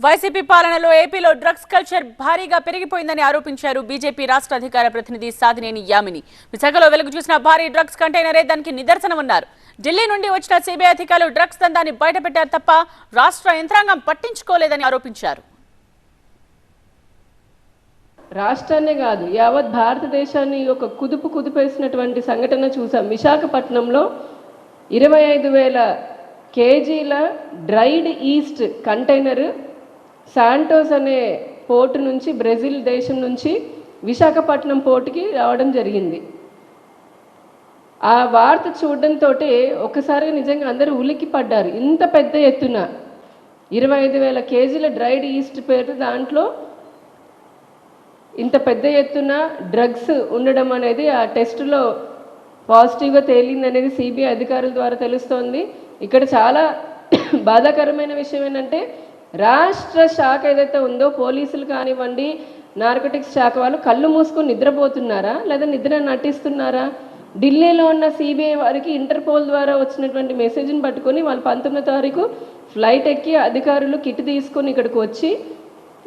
YCP పాలనలో ఏపీలో drugs culture భారీగా పెరిగిపోయిందని ఆరోపించారు బీజేపీ రాష్ట్ర అధికార ప్రతినిధి సాదినేని యామిని. విశాఖలో వెలుగు చూసిన భారీ డ్రగ్స్ కంటైనరే దానికి నిదర్శనమన్నారు. ఢిల్లీ నుండి వచ్చిన సిబిఐ అధికారులు డ్రగ్స్ దందాన్ని బయటపెట్టారు తప్ప రాష్ట్ర యంత్రాంగం పట్టించుకోలేదని ఆరోపించారు. రాష్ట్రాన్నే కాదు యావత్ భారతదేశాన్ని ఒక కుదిపేసినటువంటి సంఘటన చూసాం. విశాఖపట్నంలో 25,000 కేజీల డ్రైడ్ ఈస్ట్ కంటైనర్ శాంటోస్ అనే పోర్టు నుంచి, బ్రెజిల్ దేశం నుంచి విశాఖపట్నం పోర్టుకి రావడం జరిగింది. ఆ వార్త చూడడంతో ఒకసారి నిజంగా అందరూ ఉలిక్కి పడ్డారు. ఇంత పెద్ద ఎత్తున 25,000 కేజీల డ్రైడ్ ఈస్ట్ పేరు, దాంట్లో ఇంత పెద్ద ఎత్తున డ్రగ్స్ ఉండడం అనేది ఆ టెస్టులో పాజిటివ్గా తేలిందనేది సిబిఐ అధికారుల ద్వారా తెలుస్తోంది. ఇక్కడ చాలా బాధాకరమైన విషయం ఏంటంటే, రాష్ట్ర శాఖ ఏదైతే ఉందో, పోలీసులు కానివ్వండి, నార్కోటిక్స్ శాఖ వాళ్ళు కళ్ళు మూసుకొని నిద్రపోతున్నారా లేదా నిద్ర నటిస్తున్నారా? ఢిల్లీలో ఉన్న సిబిఐ వారికి ఇంటర్పోల్ ద్వారా వచ్చినటువంటి మెసేజ్ని పట్టుకొని వాళ్ళు 19వ తారీఖు ఫ్లైట్ ఎక్కి అధికారులు కిట్ తీసుకొని ఇక్కడికి వచ్చి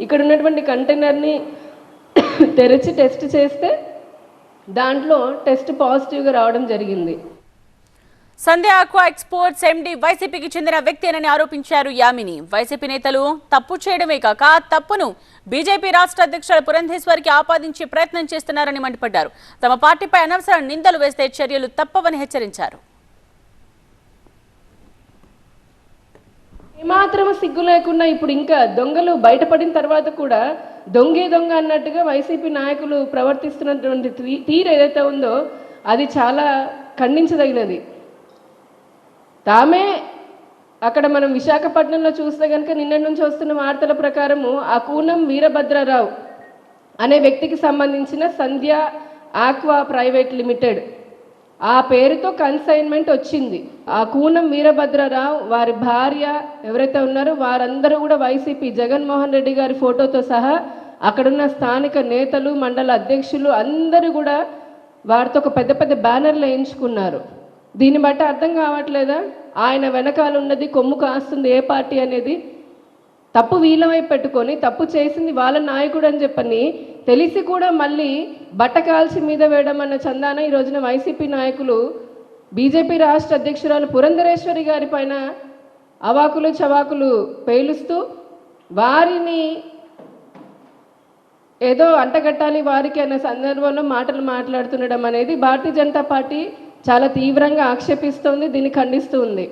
ఇక్కడ ఉన్నటువంటి కంటైనర్ని తెరిచి టెస్ట్ చేస్తే దాంట్లో టెస్ట్ పాజిటివ్గా రావడం జరిగింది. సంధ్య ఆక్వా ఎక్స్పోర్ట్స్ ఎండి వైసీపీకి చెందిన వ్యక్తేనని ఆరోపించారు యామిని. వైసీపీ నేతలు తప్పు చేయడమే కాక ఆ తప్పును బీజేపీ రాష్ట్ర అధ్యక్షుడు పురంధేశ్వరికి ఆపాదించే ప్రయత్నం చేస్తున్నారని మండిపడ్డారు. తమ పార్టీపై అనవసర నిందలు వేస్తే చర్యలు తప్పవని హెచ్చరించారు. ఏమాత్రం సిగ్గు లేకుండా ఇప్పుడు ఇంకా దొంగలు బయటపడిన తర్వాత కూడా దొంగ అన్నట్టుగా వైసీపీ నాయకులు ప్రవర్తిస్తున్నటువంటి తీరు ఏదైతే ఉందో అది చాలా ఖండించదగినది. తామే అక్కడ మనం విశాఖపట్నంలో చూస్తే కనుక నిన్నటి నుంచి వస్తున్న వార్తల ప్రకారము ఆ కూనం వీరభద్రరావు అనే వ్యక్తికి సంబంధించిన సంధ్య ఆక్వా ప్రైవేట్ లిమిటెడ్ ఆ పేరుతో కన్సైన్మెంట్ వచ్చింది. ఆ కూనం వీరభద్రరావు వారి భార్య ఎవరైతే ఉన్నారో వారందరూ కూడా వైసీపీ జగన్మోహన్ రెడ్డి గారి ఫోటోతో సహా అక్కడున్న స్థానిక నేతలు, మండల అధ్యక్షులు అందరూ కూడా వారితో ఒక పెద్ద పెద్ద బ్యానర్లు వేయించుకున్నారు. దీన్ని బట్టి అర్థం కావట్లేదా ఆయన వెనకాల ఉన్నది, కొమ్ము కాస్తుంది ఏ పార్టీ అనేది? తప్పు వీళ్ళవై పెట్టుకొని తప్పు చేసింది వాళ్ళ నాయకుడు అని చెప్పని తెలిసి కూడా మళ్ళీ బట్టకాల్చి మీద వేయడం అన్న చందాన ఈ రోజున వైసీపీ నాయకులు బీజేపీ రాష్ట్ర అధ్యక్షురాలు పురంధరేశ్వరి గారి పైన అవాకులు చవాకులు పేలుస్తూ వారిని ఏదో అంటగట్టాలి వారికి అనే సందర్భంలో మాటలు మాట్లాడుతుండడం అనేది భారతీయ జనతా పార్టీ చాలా తీవ్రంగా ఆక్షేపిస్తోంది, దీన్ని ఖండిస్తూ ఉంది.